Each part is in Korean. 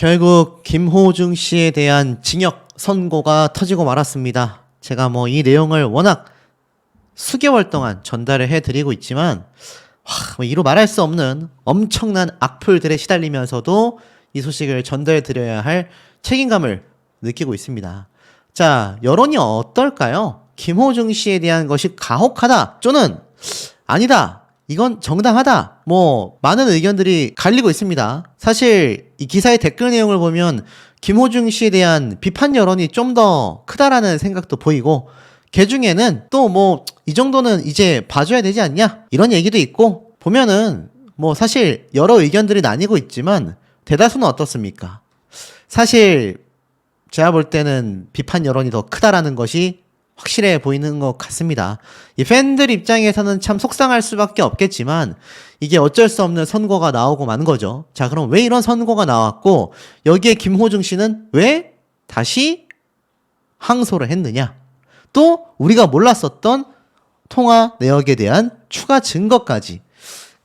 결국 김호중 씨에 대한 징역 선고가 터지고 말았습니다. 제가 이 내용을 워낙 수개월 동안 전달을 해드리고 있지만 이루 말할 수 없는 엄청난 악플들에 시달리면서도 이 소식을 전달해드려야 할 책임감을 느끼고 있습니다. 자, 여론이 어떨까요? 김호중 씨에 대한 것이 가혹하다 또는 아니다, 이건 정당하다, 많은 의견들이 갈리고 있습니다. 사실 이 기사의 댓글 내용을 보면 김호중 씨에 대한 비판 여론이 좀 더 크다라는 생각도 보이고, 개중에는 또 이 정도는 이제 봐줘야 되지 않냐, 이런 얘기도 있고, 보면은 사실 여러 의견들이 나뉘고 있지만 대다수는 어떻습니까? 사실 제가 볼 때는 비판 여론이 더 크다라는 것이 확실해 보이는 것 같습니다. 이 팬들 입장에서는 참 속상할 수밖에 없겠지만 이게 어쩔 수 없는 선고가 나오고 만 거죠. 자, 그럼 왜 이런 선고가 나왔고 여기에 김호중 씨는 왜 다시 항소를 했느냐? 또 우리가 몰랐었던 통화 내역에 대한 추가 증거까지,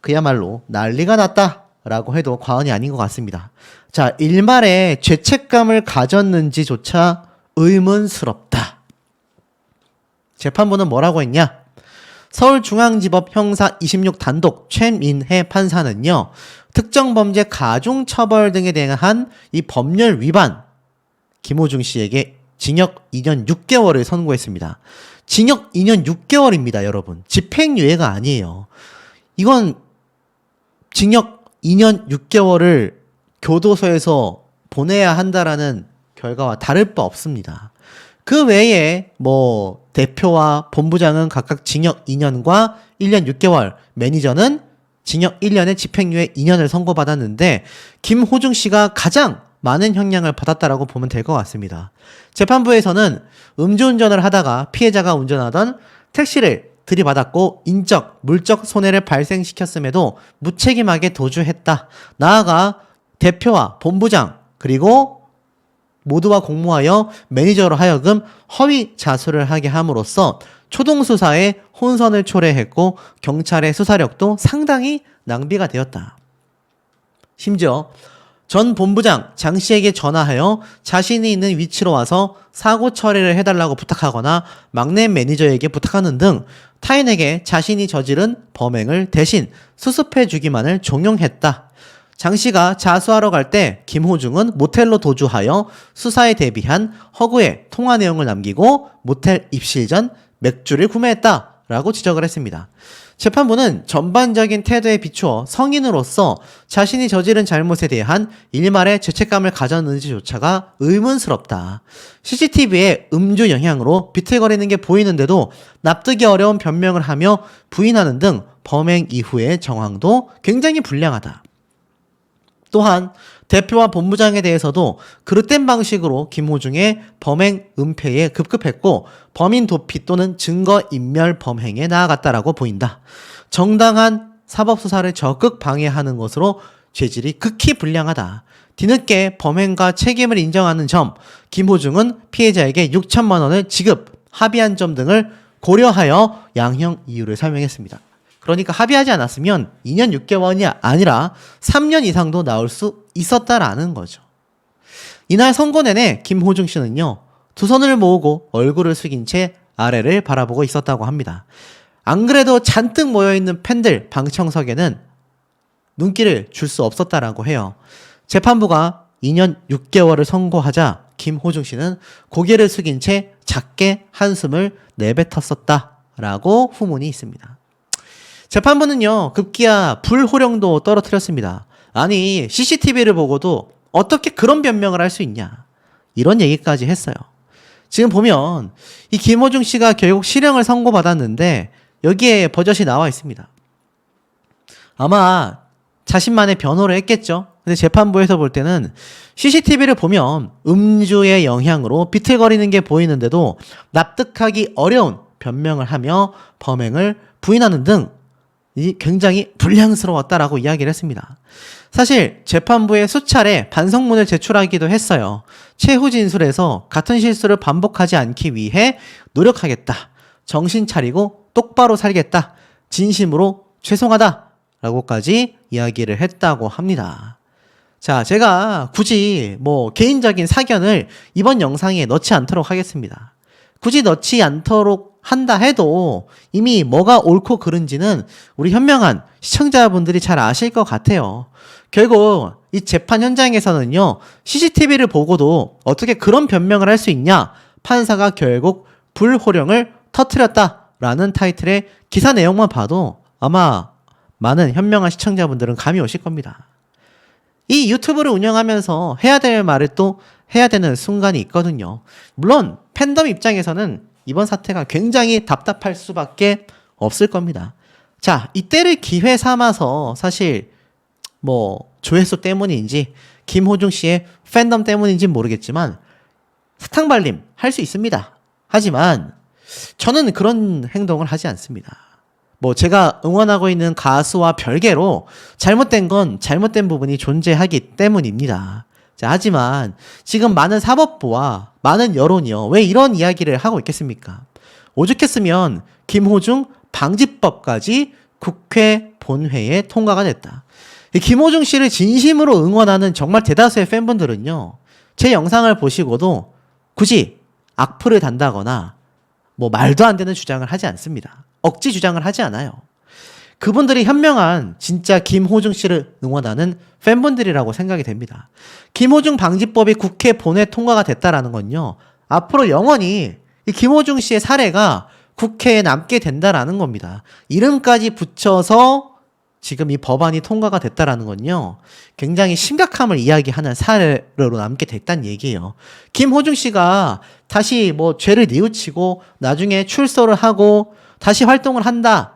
그야말로 난리가 났다라고 해도 과언이 아닌 것 같습니다. 자, 일말의 죄책감을 가졌는지조차 의문스럽다. 재판부는 뭐라고 했냐? 서울중앙지법 형사 26 단독 최민혜 판사는요, 특정 범죄 가중처벌 등에 대한 이 법률 위반, 김호중 씨에게 징역 2년 6개월을 선고했습니다. 징역 2년 6개월입니다, 여러분. 집행유예가 아니에요. 이건 징역 2년 6개월을 교도소에서 보내야 한다라는 결과와 다를 바 없습니다. 그 외에 대표와 본부장은 각각 징역 2년과 1년 6개월, 매니저는 징역 1년에 집행유예 2년을 선고받았는데 김호중 씨가 가장 많은 형량을 받았다라고 보면 될 것 같습니다. 재판부에서는 음주운전을 하다가 피해자가 운전하던 택시를 들이받았고 인적, 물적 손해를 발생시켰음에도 무책임하게 도주했다. 나아가 대표와 본부장 그리고 모두와 공모하여 매니저로 하여금 허위 자수를 하게 함으로써 초동수사에 혼선을 초래했고 경찰의 수사력도 상당히 낭비가 되었다. 심지어 전 본부장 장 씨에게 전화하여 자신이 있는 위치로 와서 사고 처리를 해달라고 부탁하거나 막내 매니저에게 부탁하는 등 타인에게 자신이 저지른 범행을 대신 수습해주기만을 종용했다. 장 씨가 자수하러 갈 때 김호중은 모텔로 도주하여 수사에 대비한 허구의 통화 내용을 남기고 모텔 입실 전 맥주를 구매했다라고 지적을 했습니다. 재판부는 전반적인 태도에 비추어 성인으로서 자신이 저지른 잘못에 대한 일말의 죄책감을 가졌는지조차가 의문스럽다. CCTV의 음주 영향으로 비틀거리는 게 보이는데도 납득이 어려운 변명을 하며 부인하는 등 범행 이후의 정황도 굉장히 불량하다. 또한 대표와 본부장에 대해서도 그릇된 방식으로 김호중의 범행 은폐에 급급했고 범인 도피 또는 증거 인멸 범행에 나아갔다라고 보인다. 정당한 사법수사를 적극 방해하는 것으로 죄질이 극히 불량하다. 뒤늦게 범행과 책임을 인정하는 점, 김호중은 피해자에게 6천만 원을 지급, 합의한 점 등을 고려하여 양형 이유를 설명했습니다. 그러니까 합의하지 않았으면 2년 6개월이 아니라 3년 이상도 나올 수 있었다라는 거죠. 이날 선고 내내 김호중 씨는요, 두 손을 모으고 얼굴을 숙인 채 아래를 바라보고 있었다고 합니다. 안 그래도 잔뜩 모여있는 팬들 방청석에는 눈길을 줄 수 없었다라고 해요. 재판부가 2년 6개월을 선고하자 김호중 씨는 고개를 숙인 채 작게 한숨을 내뱉었었다라고 후문이 있습니다. 재판부는요, 급기야 불호령도 떨어뜨렸습니다. 아니, CCTV를 보고도 어떻게 그런 변명을 할 수 있냐, 이런 얘기까지 했어요. 지금 보면 이 김호중 씨가 결국 실형을 선고받았는데 여기에 버젓이 나와 있습니다. 아마 자신만의 변호를 했겠죠. 근데 재판부에서 볼 때는 CCTV를 보면 음주의 영향으로 비틀거리는 게 보이는데도 납득하기 어려운 변명을 하며 범행을 부인하는 등 굉장히 불량스러웠다라고 이야기를 했습니다. 사실 재판부에 수차례 반성문을 제출하기도 했어요. 최후 진술에서 같은 실수를 반복하지 않기 위해 노력하겠다, 정신 차리고 똑바로 살겠다, 진심으로 죄송하다 라고까지 이야기를 했다고 합니다. 자, 제가 굳이 뭐 개인적인 사견을 이번 영상에 넣지 않도록 하겠습니다. 굳이 넣지 않도록 한다 해도 이미 뭐가 옳고 그른지는 우리 현명한 시청자분들이 잘 아실 것 같아요. 결국 이 재판 현장에서는요, CCTV를 보고도 어떻게 그런 변명을 할 수 있냐? 판사가 결국 불호령을 터뜨렸다라는 타이틀의 기사 내용만 봐도 아마 많은 현명한 시청자분들은 감이 오실 겁니다. 이 유튜브를 운영하면서 해야 될 말을 또 해야 되는 순간이 있거든요. 물론 팬덤 입장에서는 이번 사태가 굉장히 답답할 수밖에 없을 겁니다. 자, 이때를 기회 삼아서 사실 뭐 조회수 때문인지 김호중 씨의 팬덤 때문인지 모르겠지만 사탕발림 할 수 있습니다. 하지만 저는 그런 행동을 하지 않습니다. 뭐 제가 응원하고 있는 가수와 별개로 잘못된 건 잘못된 부분이 존재하기 때문입니다. 자, 하지만 지금 많은 사법부와 많은 여론이요, 왜 이런 이야기를 하고 있겠습니까? 오죽했으면 김호중 방지법까지 국회 본회의에 통과가 됐다. 이 김호중 씨를 진심으로 응원하는 정말 대다수의 팬분들은요, 제 영상을 보시고도 굳이 악플을 단다거나 뭐 말도 안 되는 주장을 하지 않습니다. 억지 주장을 하지 않아요. 그분들이 현명한 진짜 김호중 씨를 응원하는 팬분들이라고 생각이 됩니다. 김호중 방지법이 국회 본회에 통과가 됐다라는 건요, 앞으로 영원히 이 김호중 씨의 사례가 국회에 남게 된다라는 겁니다. 이름까지 붙여서 지금 이 법안이 통과가 됐다라는 건요, 굉장히 심각함을 이야기하는 사례로 남게 됐다는 얘기예요. 김호중 씨가 다시 뭐 죄를 뉘우치고 나중에 출소를 하고 다시 활동을 한다,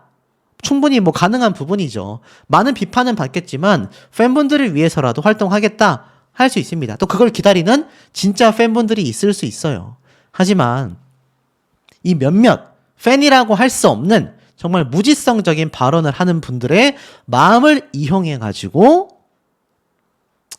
충분히 뭐 가능한 부분이죠. 많은 비판은 받겠지만 팬분들을 위해서라도 활동하겠다 할 수 있습니다. 또 그걸 기다리는 진짜 팬분들이 있을 수 있어요. 하지만 이 몇몇 팬이라고 할 수 없는 정말 무지성적인 발언을 하는 분들의 마음을 이용해가지고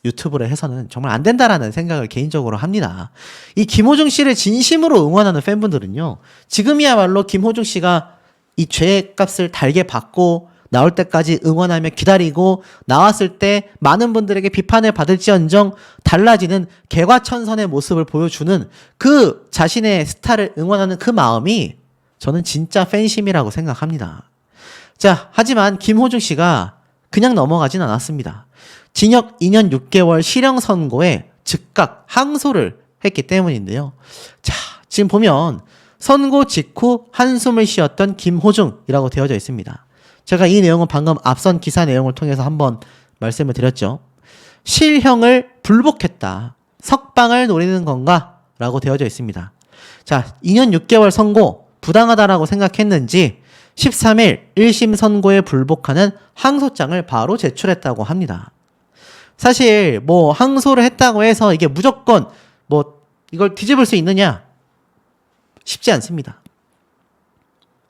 유튜브를 해서는 정말 안 된다라는 생각을 개인적으로 합니다. 이 김호중 씨를 진심으로 응원하는 팬분들은요, 지금이야말로 김호중 씨가 이 죄값을 달게 받고 나올 때까지 응원하며 기다리고 나왔을 때 많은 분들에게 비판을 받을지언정 달라지는 개과천선의 모습을 보여주는 그 자신의 스타를 응원하는 그 마음이 저는 진짜 팬심이라고 생각합니다. 자, 하지만 김호중 씨가 그냥 넘어가진 않았습니다. 징역 2년 6개월 실형 선고에 즉각 항소를 했기 때문인데요. 자, 지금 보면 선고 직후 한숨을 쉬었던 김호중이라고 되어져 있습니다. 제가 이 내용은 방금 앞선 기사 내용을 통해서 한번 말씀을 드렸죠. 실형을 불복했다, 석방을 노리는 건가? 라고 되어져 있습니다. 자, 2년 6개월 선고 부당하다라고 생각했는지 13일 1심 선고에 불복하는 항소장을 바로 제출했다고 합니다. 사실 뭐 항소를 했다고 해서 이게 무조건 뭐 이걸 뒤집을 수 있느냐? 쉽지 않습니다.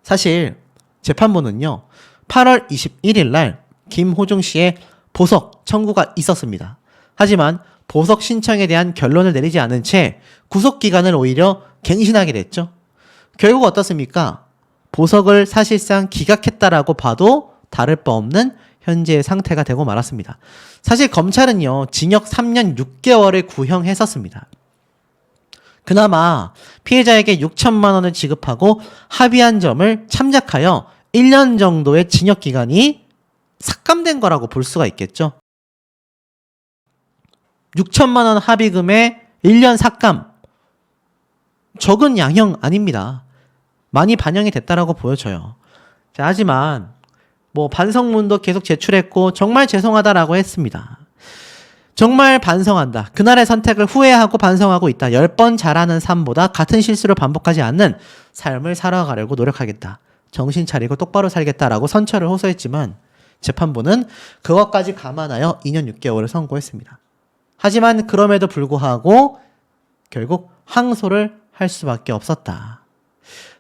사실 재판부는요, 8월 21일 날 김호중 씨의 보석 청구가 있었습니다. 하지만 보석 신청에 대한 결론을 내리지 않은 채 구속 기간을 오히려 갱신하게 됐죠. 결국 어떻습니까? 보석을 사실상 기각했다라고 봐도 다를 바 없는 현재의 상태가 되고 말았습니다. 사실 검찰은요, 징역 3년 6개월을 구형했었습니다. 그나마 피해자에게 6천만 원을 지급하고 합의한 점을 참작하여 1년 정도의 징역 기간이 삭감된 거라고 볼 수가 있겠죠. 6천만 원 합의금에 1년 삭감, 적은 양형 아닙니다. 많이 반영이 됐다라고 보여져요. 자, 하지만 뭐 반성문도 계속 제출했고 정말 죄송하다라고 했습니다. 정말 반성한다. 그날의 선택을 후회하고 반성하고 있다. 10번 잘하는 삶보다 같은 실수를 반복하지 않는 삶을 살아가려고 노력하겠다. 정신 차리고 똑바로 살겠다라고 선처를 호소했지만 재판부는 그것까지 감안하여 2년 6개월을 선고했습니다. 하지만 그럼에도 불구하고 결국 항소를 할 수밖에 없었다.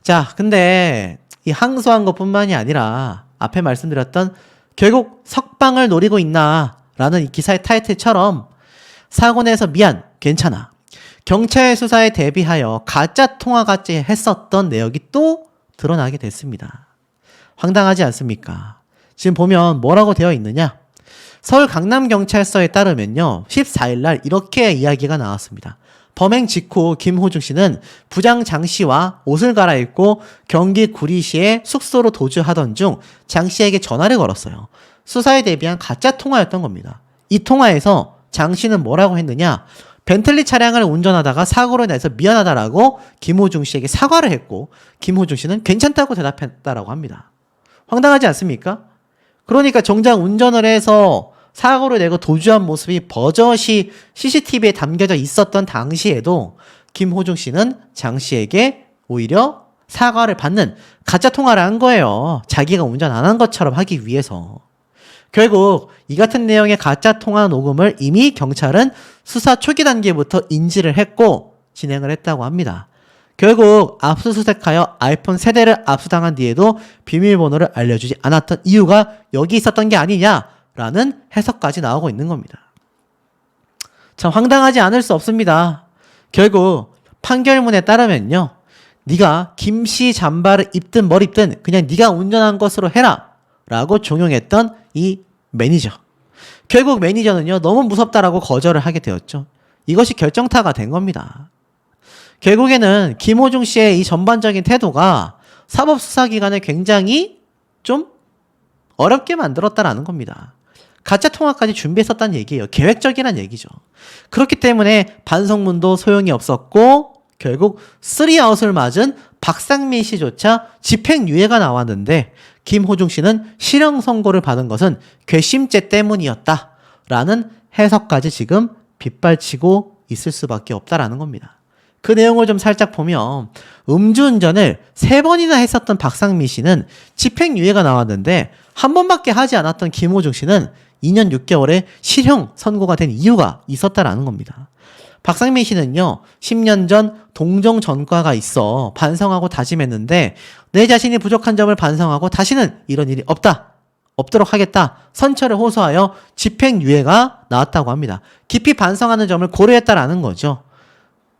자, 근데 이 항소한 것뿐만이 아니라 앞에 말씀드렸던 결국 석방을 노리고 있나 라는 이 기사의 타이틀처럼 사고 내서 미안, 괜찮아, 경찰 수사에 대비하여 가짜 통화같이 했었던 내역이 또 드러나게 됐습니다. 황당하지 않습니까? 지금 보면 뭐라고 되어 있느냐? 서울 강남경찰서에 따르면요. 14일 날 이렇게 이야기가 나왔습니다. 범행 직후 김호중 씨는 부장 장 씨와 옷을 갈아입고 경기 구리시의 숙소로 도주하던 중 장 씨에게 전화를 걸었어요. 수사에 대비한 가짜 통화였던 겁니다. 이 통화에서 장 씨는 뭐라고 했느냐? 벤틀리 차량을 운전하다가 사고로 인해서 미안하다라고 김호중 씨에게 사과를 했고 김호중 씨는 괜찮다고 대답했다라고 합니다. 황당하지 않습니까? 그러니까 정작 운전을 해서 사고를 내고 도주한 모습이 버젓이 CCTV에 담겨져 있었던 당시에도 김호중 씨는 장 씨에게 오히려 사과를 받는 가짜 통화를 한 거예요. 자기가 운전 안 한 것처럼 하기 위해서. 결국 이 같은 내용의 가짜 통화 녹음을 이미 경찰은 수사 초기 단계부터 인지를 했고 진행을 했다고 합니다. 결국 압수수색하여 아이폰 세대를 압수당한 뒤에도 비밀번호를 알려주지 않았던 이유가 여기 있었던 게 아니냐라는 해석까지 나오고 있는 겁니다. 참 황당하지 않을 수 없습니다. 결국 판결문에 따르면요. 네가 김씨 잠바를 입든 뭘 입든 그냥 네가 운전한 것으로 해라 라고 종용했던 이 매니저. 결국 매니저는요. 너무 무섭다라고 거절을 하게 되었죠. 이것이 결정타가 된 겁니다. 결국에는 김호중 씨의 이 전반적인 태도가 사법수사기관을 굉장히 좀 어렵게 만들었다라는 겁니다. 가짜 통화까지 준비했었다는 얘기예요. 계획적이란 얘기죠. 그렇기 때문에 반성문도 소용이 없었고 결국 3아웃을 맞은 박상민 씨조차 집행유예가 나왔는데 김호중 씨는 실형 선고를 받은 것은 괘씸죄 때문이었다라는 해석까지 지금 빗발치고 있을 수밖에 없다라는 겁니다. 그 내용을 좀 살짝 보면 음주운전을 3번이나 했었던 박상민 씨는 집행유예가 나왔는데 한 번밖에 하지 않았던 김호중 씨는 2년 6개월의 실형 선고가 된 이유가 있었다라는 겁니다. 박상민 씨는요, 10년 전 동정 전과가 있어 반성하고 다짐했는데 내 자신이 부족한 점을 반성하고 다시는 이런 일이 없도록 하겠다. 선처를 호소하여 집행유예가 나왔다고 합니다. 깊이 반성하는 점을 고려했다라는 거죠.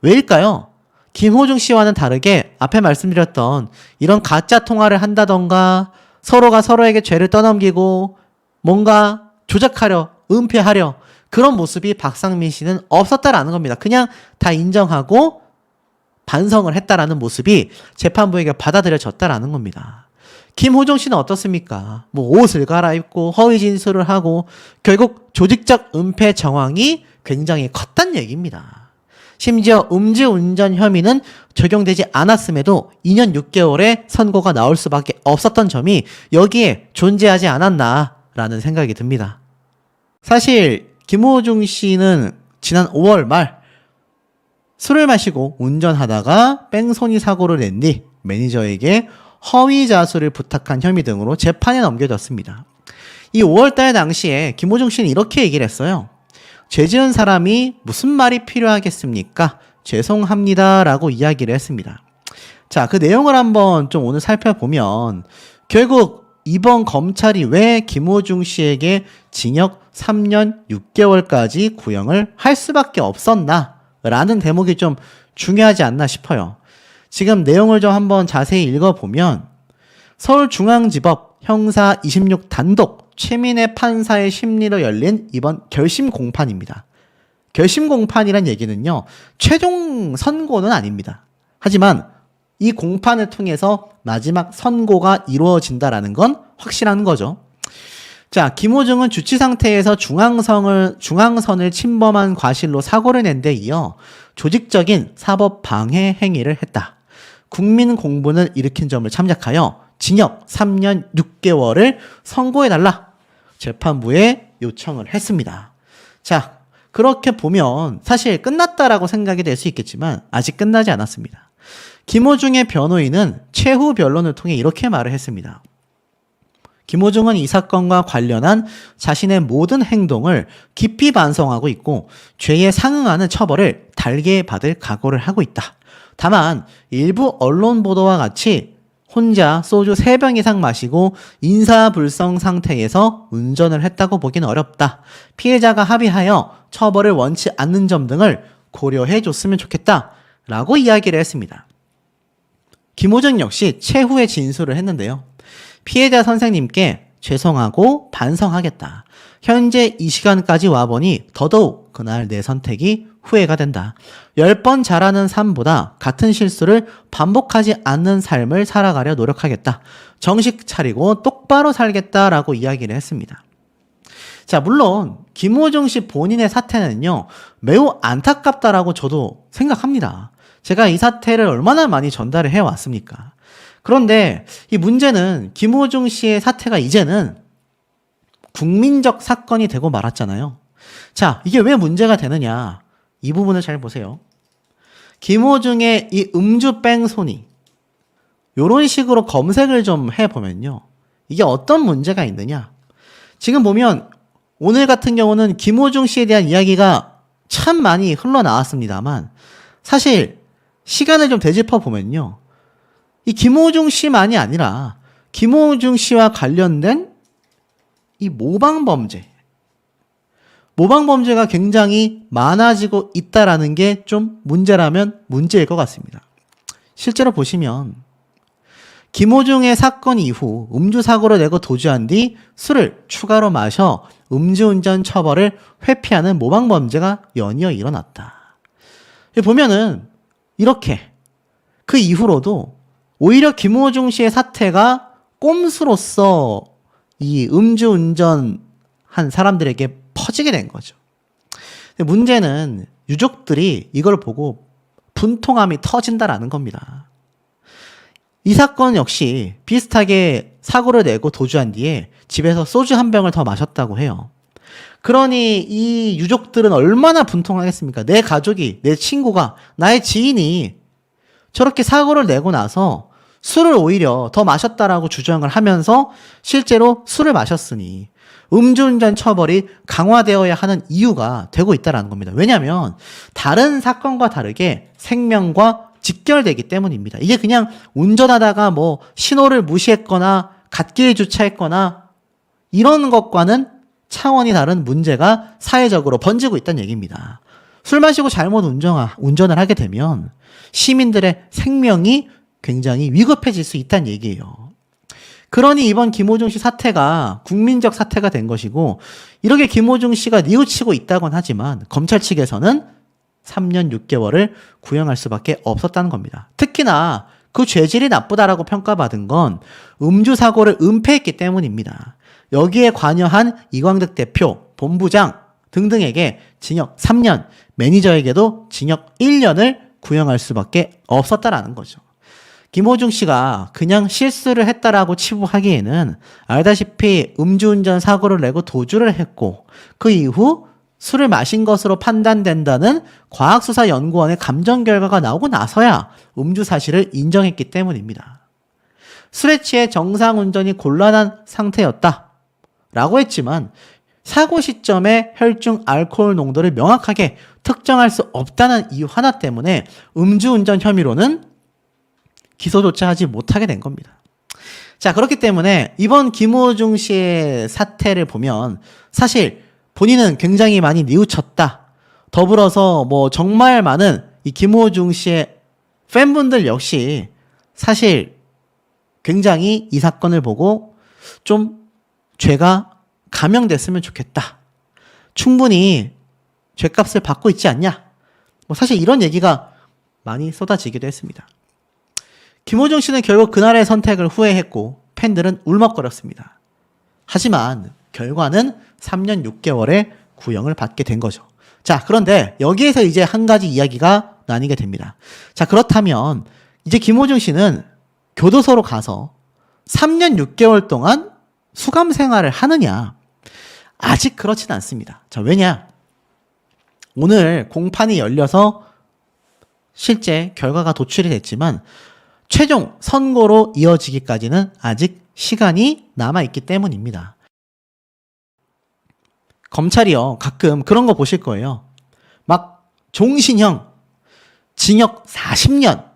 왜일까요? 김호중 씨와는 다르게 앞에 말씀드렸던 이런 가짜 통화를 한다던가 서로가 서로에게 죄를 떠넘기고 뭔가 조작하려, 은폐하려 그런 모습이 박상민 씨는 없었다라는 겁니다. 그냥 다 인정하고 반성을 했다라는 모습이 재판부에게 받아들여졌다라는 겁니다. 김호중 씨는 어떻습니까? 옷을 갈아입고 허위 진술을 하고 결국 조직적 은폐 정황이 굉장히 컸단 얘기입니다. 심지어 음주운전 혐의는 적용되지 않았음에도 2년 6개월의 선고가 나올 수밖에 없었던 점이 여기에 존재하지 않았나라는 생각이 듭니다. 사실 김호중 씨는 지난 5월 말 술을 마시고 운전하다가 뺑소니 사고를 낸 뒤 매니저에게 허위 자수를 부탁한 혐의 등으로 재판에 넘겨졌습니다. 이 5월달 당시에 김호중 씨는 이렇게 얘기를 했어요. 죄 지은 사람이 무슨 말이 필요하겠습니까? 죄송합니다 라고 이야기를 했습니다. 자, 그 내용을 한번 좀 오늘 살펴보면 결국 이번 검찰이 왜 김호중 씨에게 징역 3년 6개월까지 구형을 할 수밖에 없었나 라는 대목이 좀 중요하지 않나 싶어요. 지금 내용을 좀 한번 자세히 읽어보면 서울중앙지법 형사 26 단독 최민혜 판사의 심리로 열린 이번 결심 공판입니다. 결심 공판이란 얘기는요, 최종 선고는 아닙니다. 하지만 이 공판을 통해서 마지막 선고가 이루어진다라는 건 확실한 거죠. 자, 김호중은 주치 상태에서 중앙선을 침범한 과실로 사고를 낸 데 이어 조직적인 사법 방해 행위를 했다. 국민 공분을 일으킨 점을 참작하여 징역 3년 6개월을 선고해달라. 재판부에 요청을 했습니다. 자, 그렇게 보면 사실 끝났다라고 생각이 될 수 있겠지만 아직 끝나지 않았습니다. 김호중의 변호인은 최후 변론을 통해 이렇게 말을 했습니다. 김호중은 이 사건과 관련한 자신의 모든 행동을 깊이 반성하고 있고 죄에 상응하는 처벌을 달게 받을 각오를 하고 있다. 다만 일부 언론 보도와 같이 혼자 소주 3병 이상 마시고 인사불성 상태에서 운전을 했다고 보기는 어렵다. 피해자가 합의하여 처벌을 원치 않는 점 등을 고려해 줬으면 좋겠다. 라고 이야기를 했습니다. 김호중 역시 최후의 진술을 했는데요. 피해자 선생님께 죄송하고 반성하겠다. 현재 이 시간까지 와보니 더더욱 그날 내 선택이 후회가 된다. 10번 잘하는 삶보다 같은 실수를 반복하지 않는 삶을 살아가려 노력하겠다. 정신 차리고 똑바로 살겠다라고 이야기를 했습니다. 자, 물론 김호중 씨 본인의 사태는요, 매우 안타깝다라고 저도 생각합니다. 제가 이 사태를 얼마나 많이 전달을 해왔습니까? 그런데 이 문제는 김호중 씨의 사태가 이제는 국민적 사건이 되고 말았잖아요. 자, 이게 왜 문제가 되느냐? 이 부분을 잘 보세요. 김호중의 이 음주 뺑소니, 요런 식으로 검색을 좀 해보면요, 이게 어떤 문제가 있느냐? 지금 보면 오늘 같은 경우는 김호중 씨에 대한 이야기가 참 많이 흘러나왔습니다만, 사실 시간을 좀 되짚어 보면요, 이 김호중 씨만이 아니라 김호중 씨와 관련된 이 모방범죄가 굉장히 많아지고 있다라는 게 좀 문제라면 문제일 것 같습니다. 실제로 보시면 김호중의 사건 이후 음주사고를 내고 도주한 뒤 술을 추가로 마셔 음주운전 처벌을 회피하는 모방범죄가 연이어 일어났다. 보면은 이렇게 그 이후로도 오히려 김호중 씨의 사태가 꼼수로서 이 음주운전 한 사람들에게 퍼지게 된 거죠. 문제는 유족들이 이걸 보고 분통함이 터진다라는 겁니다. 이 사건 역시 비슷하게 사고를 내고 도주한 뒤에 집에서 소주 한 병을 더 마셨다고 해요. 그러니 이 유족들은 얼마나 분통하겠습니까? 내 가족이, 내 친구가, 나의 지인이 저렇게 사고를 내고 나서 술을 오히려 더 마셨다라고 주장을 하면서 실제로 술을 마셨으니 음주운전 처벌이 강화되어야 하는 이유가 되고 있다는 겁니다. 왜냐하면 다른 사건과 다르게 생명과 직결되기 때문입니다. 이게 그냥 운전하다가 뭐 신호를 무시했거나 갓길에 주차했거나 이런 것과는 차원이 다른 문제가 사회적으로 번지고 있다는 얘기입니다. 술 마시고 잘못 운전을 하게 되면 시민들의 생명이 굉장히 위급해질 수 있다는 얘기예요. 그러니 이번 김호중 씨 사태가 국민적 사태가 된 것이고, 이렇게 김호중 씨가 뉘우치고 있다곤 하지만 검찰 측에서는 3년 6개월을 구형할 수밖에 없었다는 겁니다. 특히나 그 죄질이 나쁘다라고 평가받은 건 음주 사고를 은폐했기 때문입니다. 여기에 관여한 이광득 대표, 본부장 등등에게 징역 3년, 매니저에게도 징역 1년을 구형할 수밖에 없었다라는 거죠. 김호중 씨가 그냥 실수를 했다라고 치부하기에는 알다시피 음주운전 사고를 내고 도주를 했고, 그 이후 술을 마신 것으로 판단된다는 과학수사연구원의 감정 결과가 나오고 나서야 음주 사실을 인정했기 때문입니다. 술에 취해 정상 운전이 곤란한 상태였다 라고 했지만 사고 시점에 혈중 알코올 농도를 명확하게 특정할 수 없다는 이유 하나 때문에 음주운전 혐의로는 기소조차 하지 못하게 된 겁니다. 자, 그렇기 때문에 이번 김호중 씨의 사태를 보면 사실 본인은 굉장히 많이 뉘우쳤다. 더불어서 뭐 정말 많은 이 김호중 씨의 팬분들 역시 사실 굉장히 이 사건을 보고 좀 죄가 감형됐으면 좋겠다. 충분히 죄값을 받고 있지 않냐. 뭐 사실 이런 얘기가 많이 쏟아지기도 했습니다. 김호중 씨는 결국 그날의 선택을 후회했고 팬들은 울먹거렸습니다. 하지만 결과는 3년 6개월의 구형을 받게 된 거죠. 자, 그런데 여기에서 이제 한 가지 이야기가 나뉘게 됩니다. 자, 그렇다면 이제 김호중 씨는 교도소로 가서 3년 6개월 동안 수감 생활을 하느냐? 아직 그렇진 않습니다. 자, 왜냐? 오늘 공판이 열려서 실제 결과가 도출이 됐지만 최종 선고로 이어지기까지는 아직 시간이 남아있기 때문입니다. 검찰이요, 가끔 그런 거 보실 거예요. 막 종신형, 징역 40년.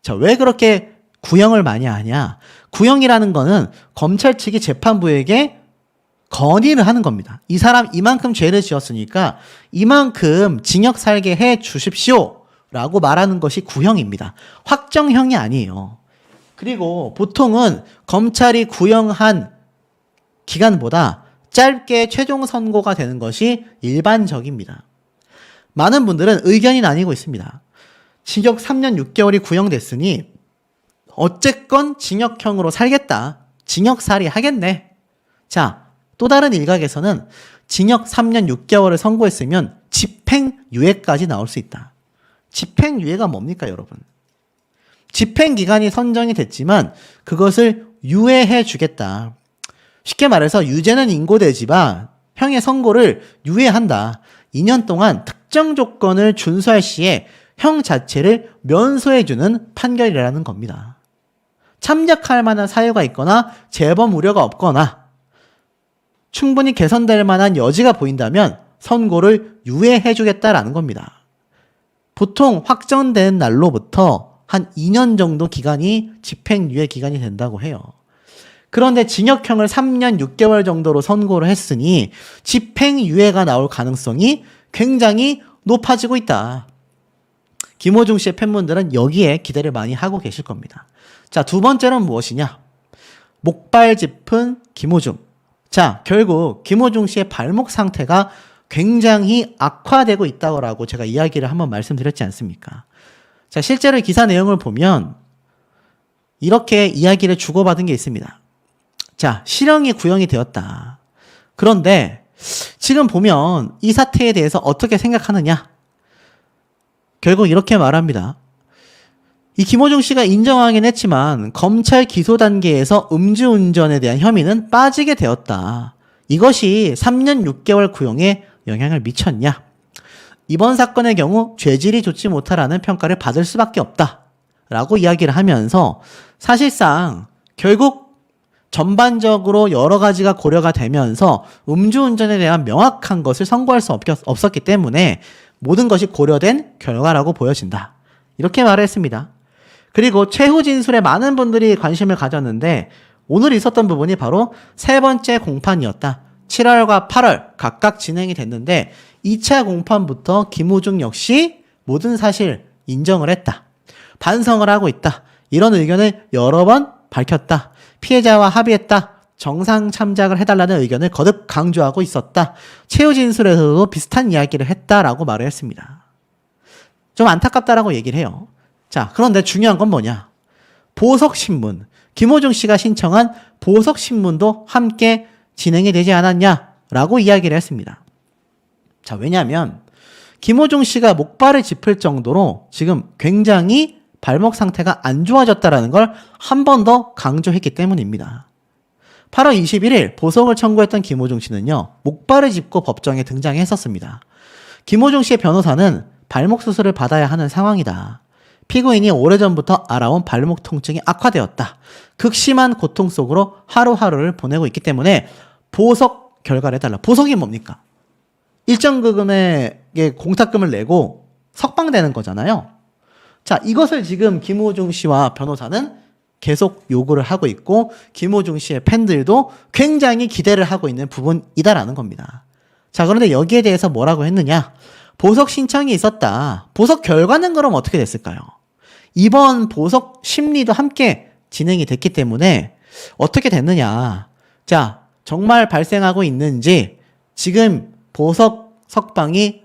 자, 왜 그렇게 구형을 많이 하냐? 구형이라는 거는 검찰 측이 재판부에게 건의를 하는 겁니다. 이 사람 이만큼 죄를 지었으니까 이만큼 징역 살게 해 주십시오 라고 말하는 것이 구형입니다. 확정형이 아니에요. 그리고 보통은 검찰이 구형한 기간보다 짧게 최종 선고가 되는 것이 일반적입니다. 많은 분들은 의견이 나뉘고 있습니다. 징역 3년 6개월이 구형됐으니 어쨌건 징역형으로 살겠다. 징역살이 하겠네. 자, 또 다른 일각에서는 징역 3년 6개월을 선고했으면 집행유예까지 나올 수 있다. 집행유예가 뭡니까, 여러분? 집행기간이 선정이 됐지만 그것을 유예해 주겠다. 쉽게 말해서 유죄는 인고되지만 형의 선고를 유예한다. 2년 동안 특정 조건을 준수할 시에 형 자체를 면소해주는 판결이라는 겁니다. 참작할 만한 사유가 있거나 재범 우려가 없거나 충분히 개선될 만한 여지가 보인다면 선고를 유예해주겠다라는 겁니다. 보통 확정된 날로부터 한 2년 정도 기간이 집행유예 기간이 된다고 해요. 그런데 징역형을 3년 6개월 정도로 선고를 했으니 집행유예가 나올 가능성이 굉장히 높아지고 있다. 김호중 씨의 팬분들은 여기에 기대를 많이 하고 계실 겁니다. 자, 두 번째는 무엇이냐? 목발 짚은 김호중. 자, 결국 김호중 씨의 발목 상태가 굉장히 악화되고 있다고 제가 이야기를 한번 말씀드렸지 않습니까? 자, 실제로 기사 내용을 보면 이렇게 이야기를 주고받은 게 있습니다. 자, 실형이 구형이 되었다. 그런데 지금 보면 이 사태에 대해서 어떻게 생각하느냐? 결국 이렇게 말합니다. 이 김호중 씨가 인정하긴 했지만 검찰 기소 단계에서 음주운전에 대한 혐의는 빠지게 되었다. 이것이 3년 6개월 구형에 영향을 미쳤냐? 이번 사건의 경우 죄질이 좋지 못하라는 평가를 받을 수밖에 없다. 라고 이야기를 하면서 사실상 결국 전반적으로 여러 가지가 고려가 되면서 음주운전에 대한 명확한 것을 선고할 수 없었기 때문에 모든 것이 고려된 결과라고 보여진다. 이렇게 말했습니다. 그리고 최후 진술에 많은 분들이 관심을 가졌는데 오늘 있었던 부분이 바로 세 번째 공판이었다. 7월과 8월 각각 진행이 됐는데 2차 공판부터 김호중 역시 모든 사실 인정을 했다. 반성을 하고 있다. 이런 의견을 여러 번 밝혔다. 피해자와 합의했다. 정상 참작을 해달라는 의견을 거듭 강조하고 있었다. 최후 진술에서도 비슷한 이야기를 했다라고 말을 했습니다. 좀 안타깝다라고 얘기를 해요. 자, 그런데 중요한 건 뭐냐? 보석신문. 김호중 씨가 신청한 보석신문도 함께 진행이 되지 않았냐라고 이야기를 했습니다. 자, 왜냐하면 김호중 씨가 목발을 짚을 정도로 지금 굉장히 발목 상태가 안 좋아졌다라는 걸 한 번 더 강조했기 때문입니다. 8월 21일 보석을 청구했던 김호중 씨는요, 목발을 짚고 법정에 등장했었습니다. 김호중 씨의 변호사는 발목 수술을 받아야 하는 상황이다. 피고인이 오래전부터 알아온 발목 통증이 악화되었다. 극심한 고통 속으로 하루하루를 보내고 있기 때문에 보석 결과를 해달라. 보석이 뭡니까? 일정 금액의 공탁금을 내고 석방되는 거잖아요. 자, 이것을 지금 김호중 씨와 변호사는 계속 요구를 하고 있고 김호중 씨의 팬들도 굉장히 기대를 하고 있는 부분이다라는 겁니다. 자, 그런데 여기에 대해서 뭐라고 했느냐? 보석 신청이 있었다. 보석 결과는 그럼 어떻게 됐을까요? 이번 보석 심리도 함께 진행이 됐기 때문에 어떻게 됐느냐? 자, 정말 발생하고 있는지, 지금 보석 석방이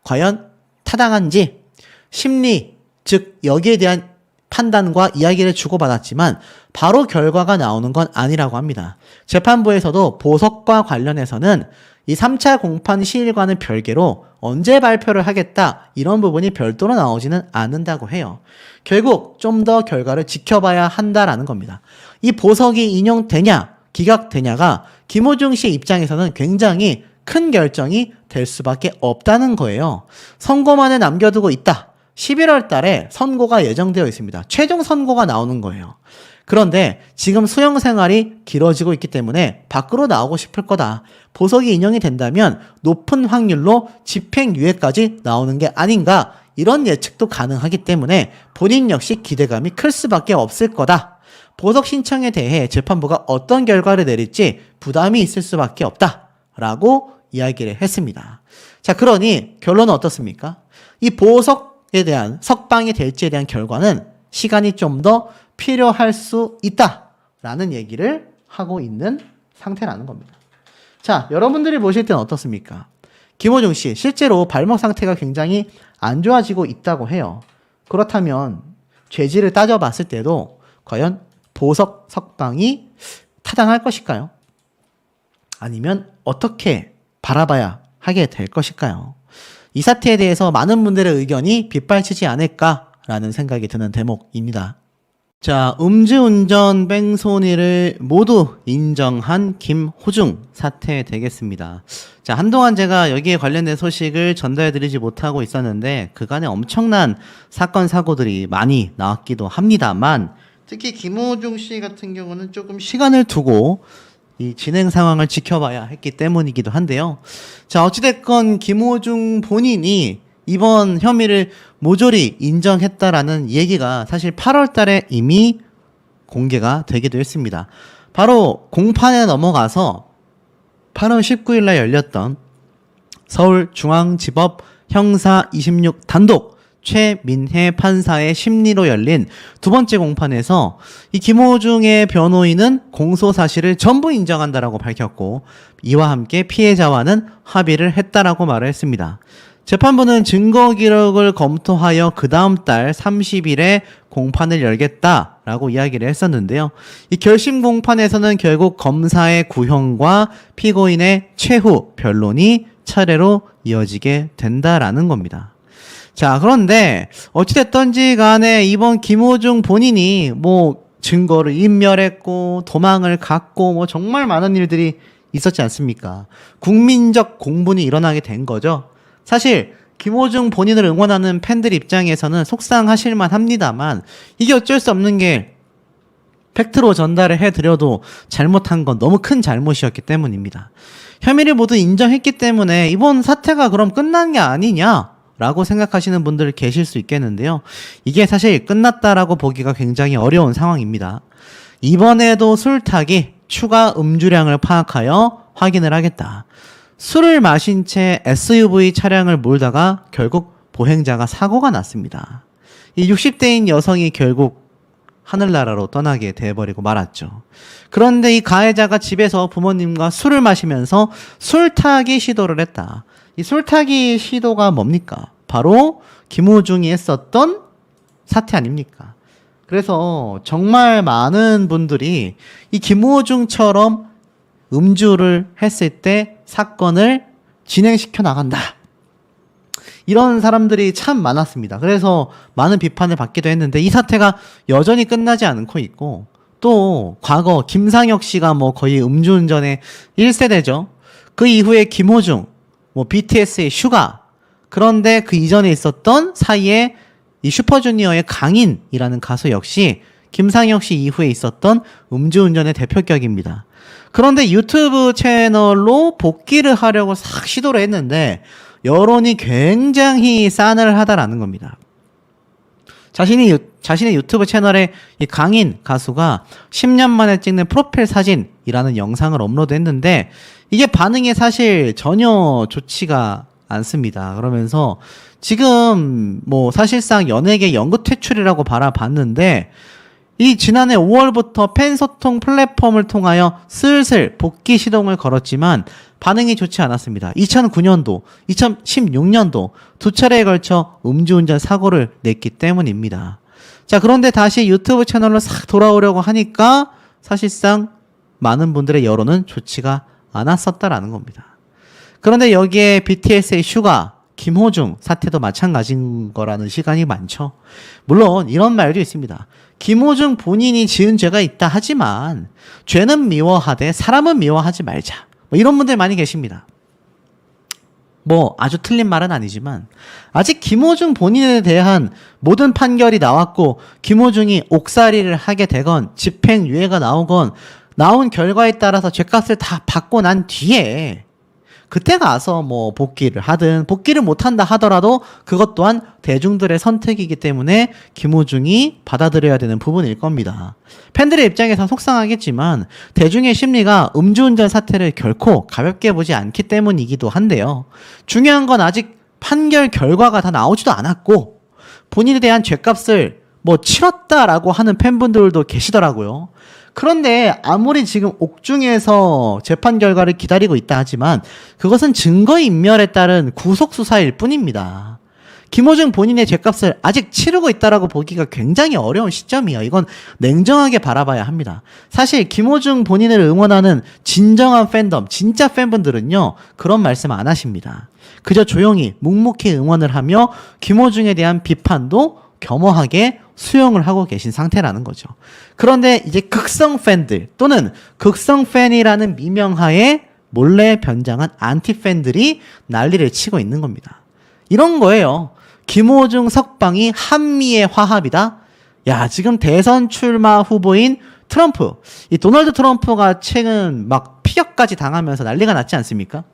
과연 타당한지, 심리, 즉 여기에 대한 판단과 이야기를 주고받았지만 바로 결과가 나오는 건 아니라고 합니다. 재판부에서도 보석과 관련해서는 이 3차 공판 시일과는 별개로 언제 발표를 하겠다, 이런 부분이 별도로 나오지는 않는다고 해요. 결국 좀 더 결과를 지켜봐야 한다라는 겁니다. 이 보석이 인용되냐 기각되냐가 김호중 씨 입장에서는 굉장히 큰 결정이 될 수밖에 없다는 거예요. 선고만을 남겨두고 있다. 11월 달에 선고가 예정되어 있습니다. 최종 선고가 나오는 거예요. 그런데 지금 수용 생활이 길어지고 있기 때문에 밖으로 나오고 싶을 거다. 보석이 인용이 된다면 높은 확률로 집행유예까지 나오는 게 아닌가, 이런 예측도 가능하기 때문에 본인 역시 기대감이 클 수밖에 없을 거다. 보석 신청에 대해 재판부가 어떤 결과를 내릴지 부담이 있을 수밖에 없다. 라고 이야기를 했습니다. 자, 그러니 결론은 어떻습니까? 이 보석에 대한 석방이 될지에 대한 결과는 시간이 좀 더 필요할 수 있다라는 얘기를 하고 있는 상태라는 겁니다. 자, 여러분들이 보실 때는 어떻습니까? 김호중 씨, 실제로 발목 상태가 굉장히 안 좋아지고 있다고 해요. 그렇다면 죄질을 따져봤을 때도 과연 보석 석방이 타당할 것일까요? 아니면 어떻게 바라봐야 하게 될 것일까요? 이 사태에 대해서 많은 분들의 의견이 빗발치지 않을까라는 생각이 드는 대목입니다. 자, 음주운전 뺑소니를 모두 인정한 김호중 사태 되겠습니다. 자, 한동안 제가 여기에 관련된 소식을 전달해드리지 못하고 있었는데 그간에 엄청난 사건 사고들이 많이 나왔기도 합니다만 특히 김호중 씨 같은 경우는 조금 시간을 두고 이 진행 상황을 지켜봐야 했기 때문이기도 한데요. 자, 어찌됐건 김호중 본인이 이번 혐의를 모조리 인정했다라는 얘기가 사실 8월 달에 이미 공개가 되기도 했습니다. 바로 공판에 넘어가서 8월 19일 날 열렸던 서울중앙지법 형사 26 단독 최민혜 판사의 심리로 열린 두 번째 공판에서 이 김호중의 변호인은 공소 사실을 전부 인정한다라고 밝혔고 이와 함께 피해자와는 합의를 했다라고 말을 했습니다. 재판부는 증거 기록을 검토하여 그 다음 달 30일에 공판을 열겠다라고 이야기를 했었는데요. 이 결심 공판에서는 결국 검사의 구형과 피고인의 최후 변론이 차례로 이어지게 된다라는 겁니다. 자, 그런데 어찌됐던지 간에 이번 김호중 본인이 뭐 증거를 인멸했고 도망을 갔고 뭐 정말 많은 일들이 있었지 않습니까? 국민적 공분이 일어나게 된 거죠. 사실 김호중 본인을 응원하는 팬들 입장에서는 속상하실만 합니다만 이게 어쩔 수 없는 게 팩트로 전달을 해드려도 잘못한 건 너무 큰 잘못이었기 때문입니다. 혐의를 모두 인정했기 때문에 이번 사태가 그럼 끝난 게 아니냐라고 생각하시는 분들 계실 수 있겠는데요. 이게 사실 끝났다라고 보기가 굉장히 어려운 상황입니다. 이번에도 술타기 추가 음주량을 파악하여 확인을 하겠다. 술을 마신 채 SUV 차량을 몰다가 결국 보행자가 사고가 났습니다. 이 60대인 여성이 결국 하늘나라로 떠나게 돼버리고 말았죠. 그런데 이 가해자가 집에서 부모님과 술을 마시면서 술타기 시도를 했다. 이 술타기 시도가 뭡니까? 바로 김호중이 했었던 사태 아닙니까? 그래서 정말 많은 분들이 이 김호중처럼 음주를 했을 때 사건을 진행시켜 나간다. 이런 사람들이 참 많았습니다. 그래서 많은 비판을 받기도 했는데 이 사태가 여전히 끝나지 않고 있고 또 과거 김상혁 씨가 뭐 거의 음주운전의 1세대죠. 그 이후에 김호중, 뭐 BTS의 슈가 그런데 그 이전에 있었던 사이에 이 슈퍼주니어의 강인이라는 가수 역시 김상혁 씨 이후에 있었던 음주운전의 대표격입니다. 그런데 유튜브 채널로 복귀를 하려고 싹 시도를 했는데 여론이 굉장히 싸늘하다라는 겁니다. 자신의 유튜브 채널에 이 강인 가수가 10년 만에 찍는 프로필 사진이라는 영상을 업로드했는데 이게 반응이 사실 전혀 좋지가 않습니다. 그러면서 지금 뭐 사실상 연예계 연구 퇴출이라고 바라봤는데 이 지난해 5월부터 팬소통 플랫폼을 통하여 슬슬 복귀 시동을 걸었지만 반응이 좋지 않았습니다. 2009년도, 2016년도 두 차례에 걸쳐 음주운전 사고를 냈기 때문입니다. 자, 그런데 다시 유튜브 채널로 싹 돌아오려고 하니까 사실상 많은 분들의 여론은 좋지가 않았었다라는 겁니다. 그런데 여기에 BTS의 슈가, 김호중 사태도 마찬가지인 거라는 시간이 많죠. 물론 이런 말도 있습니다. 김호중 본인이 지은 죄가 있다 하지만 죄는 미워하되 사람은 미워하지 말자. 뭐 이런 분들 많이 계십니다. 뭐 아주 틀린 말은 아니지만 아직 김호중 본인에 대한 모든 판결이 나왔고 김호중이 옥살이를 하게 되건 집행유예가 나오건 나온 결과에 따라서 죄값을 다 받고 난 뒤에 그때 가서 뭐 복귀를 하든 복귀를 못한다 하더라도 그것 또한 대중들의 선택이기 때문에 김호중이 받아들여야 되는 부분일 겁니다. 팬들의 입장에서 속상하겠지만 대중의 심리가 음주운전 사태를 결코 가볍게 보지 않기 때문이기도 한데요. 중요한 건 아직 판결 결과가 다 나오지도 않았고 본인에 대한 죄값을 뭐 치렀다라고 하는 팬분들도 계시더라고요. 그런데 아무리 지금 옥중에서 재판 결과를 기다리고 있다 하지만 그것은 증거인멸에 따른 구속수사일 뿐입니다. 김호중 본인의 죗값을 아직 치르고 있다라고 보기가 굉장히 어려운 시점이에요. 이건 냉정하게 바라봐야 합니다. 사실 김호중 본인을 응원하는 진정한 팬덤, 진짜 팬분들은요, 그런 말씀 안 하십니다. 그저 조용히 묵묵히 응원을 하며 김호중에 대한 비판도 겸허하게 수용을 하고 계신 상태라는 거죠. 그런데 이제 극성 팬들 또는 극성 팬이라는 미명하에 몰래 변장한 안티 팬들이 난리를 치고 있는 겁니다. 이런 거예요. 김호중 석방이 한미의 화합이다. 야, 지금 대선 출마 후보인 트럼프, 이 도널드 트럼프가 최근 막 피격까지 당하면서 난리가 났지 않습니까?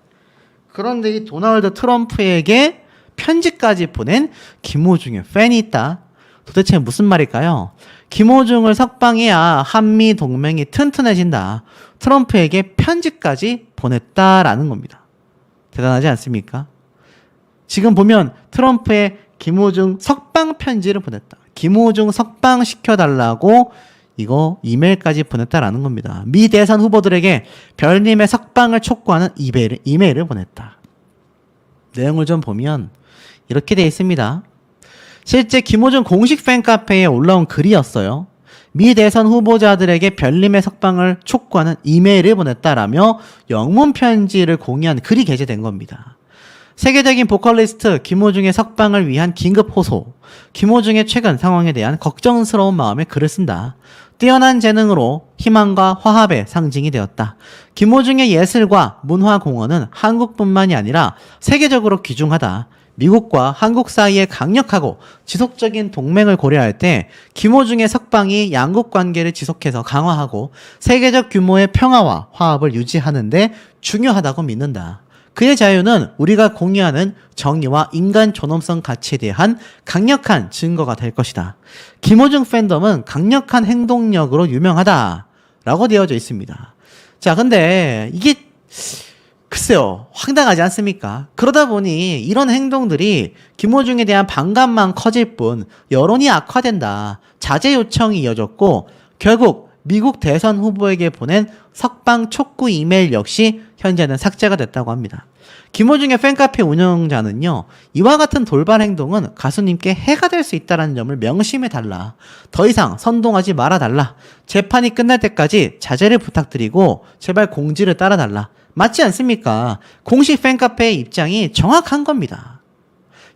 그런데 이 도널드 트럼프에게 편지까지 보낸 김호중의 팬이 있다. 도대체 무슨 말일까요? 김호중을 석방해야 한미 동맹이 튼튼해진다. 트럼프에게 편지까지 보냈다라는 겁니다. 대단하지 않습니까? 지금 보면 트럼프의 김호중 석방 편지를 보냈다. 김호중 석방 시켜달라고 이거 이메일까지 보냈다라는 겁니다. 미 대선 후보들에게 별님의 석방을 촉구하는 이메일을 보냈다. 내용을 좀 보면 이렇게 되어 있습니다. 실제 김호중 공식 팬카페에 올라온 글이었어요. 미 대선 후보자들에게 별님의 석방을 촉구하는 이메일을 보냈다라며 영문 편지를 공유한 글이 게재된 겁니다. 세계적인 보컬리스트 김호중의 석방을 위한 긴급 호소. 김호중의 최근 상황에 대한 걱정스러운 마음에 글을 쓴다. 뛰어난 재능으로 희망과 화합의 상징이 되었다. 김호중의 예술과 문화 공헌은 한국뿐만이 아니라 세계적으로 귀중하다. 미국과 한국 사이에 강력하고 지속적인 동맹을 고려할 때 김호중의 석방이 양국 관계를 지속해서 강화하고 세계적 규모의 평화와 화합을 유지하는 데 중요하다고 믿는다. 그의 자유는 우리가 공유하는 정의와 인간 존엄성 가치에 대한 강력한 증거가 될 것이다. 김호중 팬덤은 강력한 행동력으로 유명하다 라고 되어져 있습니다. 자, 근데 이게 글쎄요, 황당하지 않습니까? 그러다 보니 이런 행동들이 김호중에 대한 반감만 커질 뿐 여론이 악화된다. 자제 요청이 이어졌고 결국 미국 대선 후보에게 보낸 석방 촉구 이메일 역시 현재는 삭제가 됐다고 합니다. 김호중의 팬카페 운영자는요, 이와 같은 돌발 행동은 가수님께 해가 될 수 있다는 점을 명심해달라. 더 이상 선동하지 말아달라. 재판이 끝날 때까지 자제를 부탁드리고 제발 공지를 따라달라. 맞지 않습니까? 공식 팬카페의 입장이 정확한 겁니다.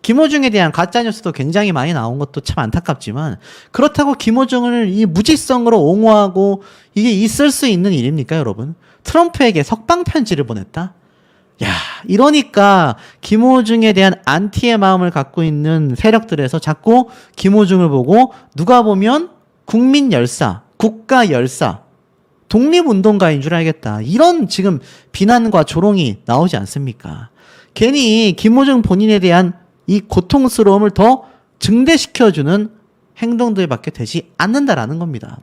김호중에 대한 가짜뉴스도 굉장히 많이 나온 것도 참 안타깝지만 그렇다고 김호중을 이 무지성으로 옹호하고 이게 있을 수 있는 일입니까, 여러분? 트럼프에게 석방 편지를 보냈다? 야, 이러니까 김호중에 대한 안티의 마음을 갖고 있는 세력들에서 자꾸 김호중을 보고 누가 보면 국민 열사, 국가 열사, 독립운동가인 줄 알겠다. 이런 지금 비난과 조롱이 나오지 않습니까? 괜히 김호중 본인에 대한 이 고통스러움을 더 증대시켜주는 행동들밖에 되지 않는다라는 겁니다.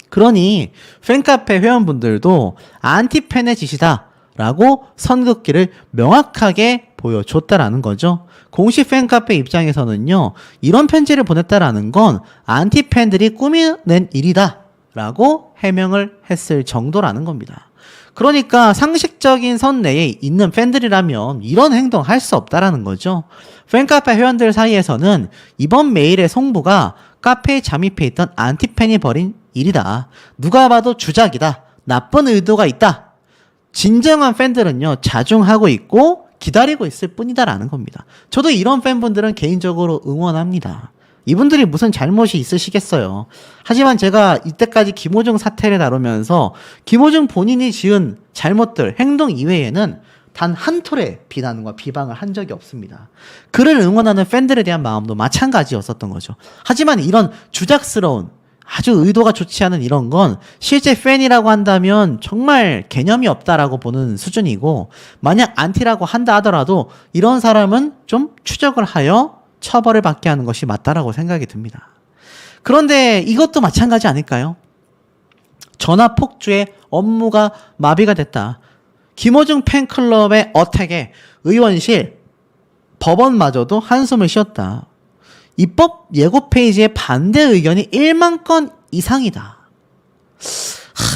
그러니 팬카페 회원분들도 안티팬의 짓이다라고 선긋기를 명확하게 보여줬다라는 거죠. 공식 팬카페 입장에서는요, 이런 편지를 보냈다라는 건 안티팬들이 꾸며낸 일이다 라고 해명을 했을 정도라는 겁니다. 그러니까 상식적인 선 내에 있는 팬들이라면 이런 행동 할 수 없다라는 거죠. 팬카페 회원들 사이에서는 이번 메일의 송부가 카페에 잠입해 있던 안티팬이 벌인 일이다. 누가 봐도 주작이다. 나쁜 의도가 있다. 진정한 팬들은요, 자중하고 있고 기다리고 있을 뿐이다라는 겁니다. 저도 이런 팬분들은 개인적으로 응원합니다. 이분들이 무슨 잘못이 있으시겠어요. 하지만 제가 이때까지 김호중 사태를 다루면서 김호중 본인이 지은 잘못들, 행동 이외에는 단 한 톨의 비난과 비방을 한 적이 없습니다. 그를 응원하는 팬들에 대한 마음도 마찬가지였었던 거죠. 하지만 이런 주작스러운, 아주 의도가 좋지 않은 이런 건 실제 팬이라고 한다면 정말 개념이 없다라고 보는 수준이고, 만약 안티라고 한다 하더라도 이런 사람은 좀 추적을 하여 처벌을 받게 하는 것이 맞다라고 생각이 듭니다. 그런데 이것도 마찬가지 아닐까요? 전화 폭주에 업무가 마비가 됐다. 김호중 팬클럽의 어택에 의원실, 법원마저도 한숨을 쉬었다. 입법 예고 페이지에 반대 의견이 1만 건 이상이다.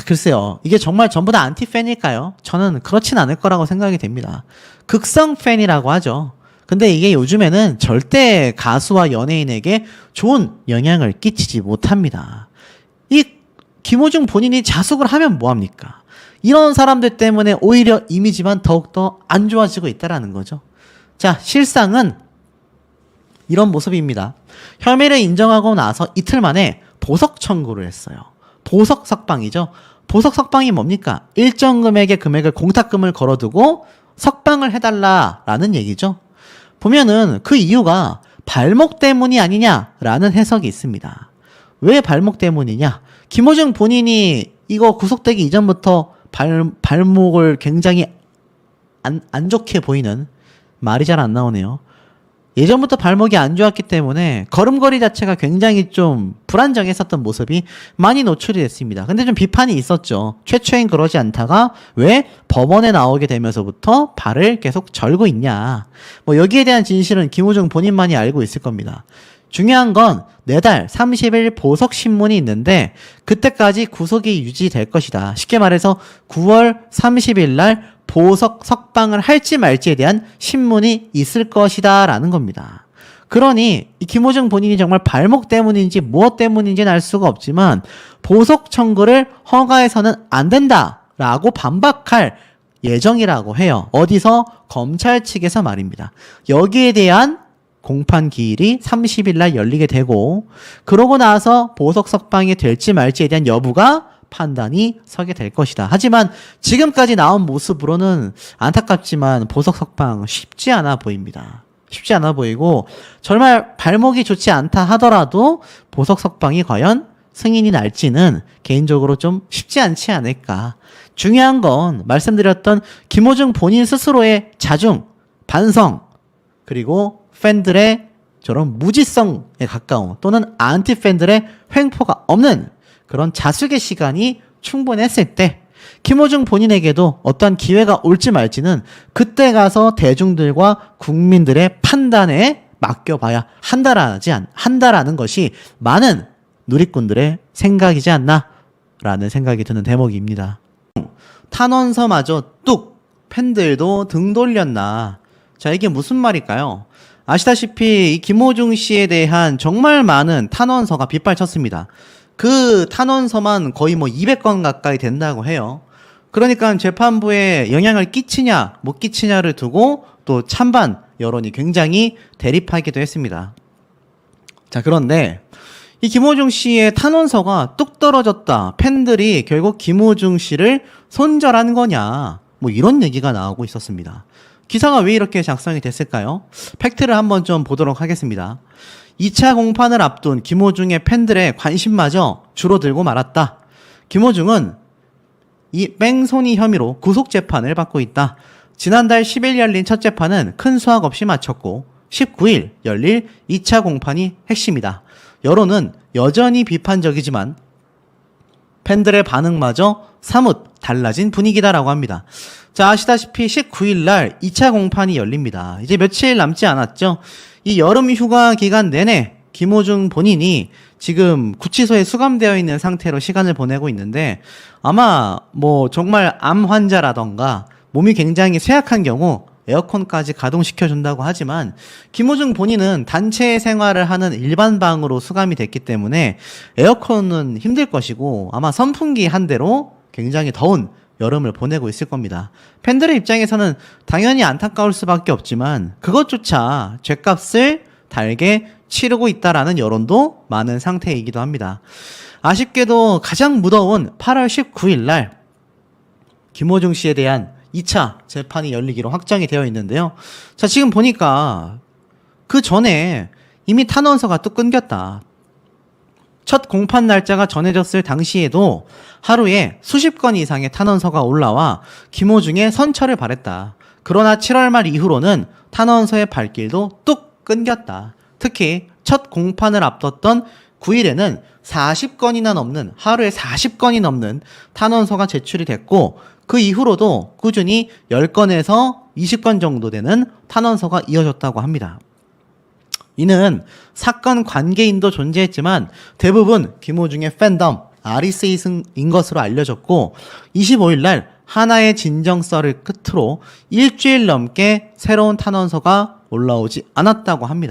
글쎄요. 이게 정말 전부 다 안티팬일까요? 저는 그렇진 않을 거라고 생각이 됩니다. 극성 팬이라고 하죠. 근데 이게 요즘에는 절대 가수와 연예인에게 좋은 영향을 끼치지 못합니다. 이 김호중 본인이 자숙을 하면 뭐합니까? 이런 사람들 때문에 오히려 이미지만 더욱더 안 좋아지고 있다라는 거죠. 자, 실상은 이런 모습입니다. 혐의를 인정하고 나서 이틀 만에 보석 청구를 했어요. 보석 석방이죠. 보석 석방이 뭡니까? 일정 금액의 공탁금을 걸어두고 석방을 해달라라는 얘기죠. 보면은 그 이유가 발목 때문이 아니냐라는 해석이 있습니다. 왜 발목 때문이냐? 김호중 본인이 이거 구속되기 이전부터 발목을 굉장히 안 좋게 보이는, 말이 잘 안 나오네요. 예전부터 발목이 안 좋았기 때문에 걸음걸이 자체가 굉장히 좀 불안정했었던 모습이 많이 노출이 됐습니다. 근데 좀 비판이 있었죠. 최초엔 그러지 않다가 왜 법원에 나오게 되면서부터 발을 계속 절고 있냐. 뭐 여기에 대한 진실은 김호중 본인만이 알고 있을 겁니다. 중요한 건 내달 30일 보석 신문이 있는데 그때까지 구속이 유지될 것이다. 쉽게 말해서 9월 30일 날 보석 석방을 할지 말지에 대한 신문이 있을 것이다 라는 겁니다. 그러니 이 김호중 본인이 정말 발목 때문인지 무엇 때문인지는 알 수가 없지만 보석 청구를 허가해서는 안 된다 라고 반박할 예정이라고 해요. 어디서? 검찰 측에서 말입니다. 여기에 대한 공판 기일이 30일 날 열리게 되고 그러고 나서 보석 석방이 될지 말지에 대한 여부가 판단이 서게 될 것이다. 하지만 지금까지 나온 모습으로는 안타깝지만 보석 석방 쉽지 않아 보입니다. 쉽지 않아 보이고 정말 발목이 좋지 않다 하더라도 보석 석방이 과연 승인이 날지는 개인적으로 좀 쉽지 않지 않을까. 중요한 건 말씀드렸던 김호중 본인 스스로의 자중, 반성, 그리고 팬들의 저런 무지성에 가까운 또는 안티 팬들의 횡포가 없는 그런 자숙의 시간이 충분했을 때 김호중 본인에게도 어떠한 기회가 올지 말지는 그때 가서 대중들과 국민들의 판단에 맡겨봐야 한다라는 것이 많은 누리꾼들의 생각이지 않나 라는 생각이 드는 대목입니다. 탄원서마저 뚝 팬들도 등 돌렸나. 자, 이게 무슨 말일까요? 아시다시피 이 김호중 씨에 대한 정말 많은 탄원서가 빗발쳤습니다. 그 탄원서만 거의 뭐 200건 가까이 된다고 해요. 그러니까 재판부에 영향을 끼치냐 못 끼치냐를 두고 또 찬반 여론이 굉장히 대립하기도 했습니다. 자, 그런데 이 김호중 씨의 탄원서가 뚝 떨어졌다. 팬들이 결국 김호중 씨를 손절한 거냐. 뭐 이런 얘기가 나오고 있었습니다. 기사가 왜 이렇게 작성이 됐을까요? 팩트를 한번 좀 보도록 하겠습니다. 2차 공판을 앞둔 김호중의 팬들의 관심마저 줄어들고 말았다. 김호중은 이 뺑소니 혐의로 구속재판을 받고 있다. 지난달 10일 열린 첫 재판은 큰 수확 없이 마쳤고 19일 열릴 2차 공판이 핵심이다. 여론은 여전히 비판적이지만 팬들의 반응마저 사뭇 달라진 분위기다라고 합니다. 자, 아시다시피 19일 날 2차 공판이 열립니다. 이제 며칠 남지 않았죠. 이 여름 휴가 기간 내내 김호중 본인이 지금 구치소에 수감되어 있는 상태로 시간을 보내고 있는데 아마 뭐 정말 암 환자라던가 몸이 굉장히 쇠약한 경우 에어컨까지 가동시켜준다고 하지만 김호중 본인은 단체 생활을 하는 일반 방으로 수감이 됐기 때문에 에어컨은 힘들 것이고 아마 선풍기 한 대로 굉장히 더운 여름을 보내고 있을 겁니다. 팬들의 입장에서는 당연히 안타까울 수밖에 없지만 그것조차 죗값을 달게 치르고 있다라는 여론도 많은 상태이기도 합니다. 아쉽게도 가장 무더운 8월 19일 날 김호중 씨에 대한 2차 재판이 열리기로 확정이 되어 있는데요. 자, 지금 보니까 그 전에 이미 탄원서가 또 끊겼다. 첫 공판 날짜가 전해졌을 당시에도 하루에 수십 건 이상의 탄원서가 올라와 김호중의 선처를 바랬다. 그러나 7월 말 이후로는 탄원서의 발길도 뚝 끊겼다. 특히 첫 공판을 앞뒀던 9일에는 40건이나 넘는, 하루에 40건이 넘는 탄원서가 제출이 됐고 그 이후로도 꾸준히 10건에서 20건 정도 되는 탄원서가 이어졌다고 합니다. 이는 사건 관계인도 존재했지만 대부분 김호중의 팬덤, 아리스인 것으로 알려졌고 25일 날 하나의 진정서를 끝으로 일주일 넘게 새로운 탄원서가 올라오지 않았다고 합니다.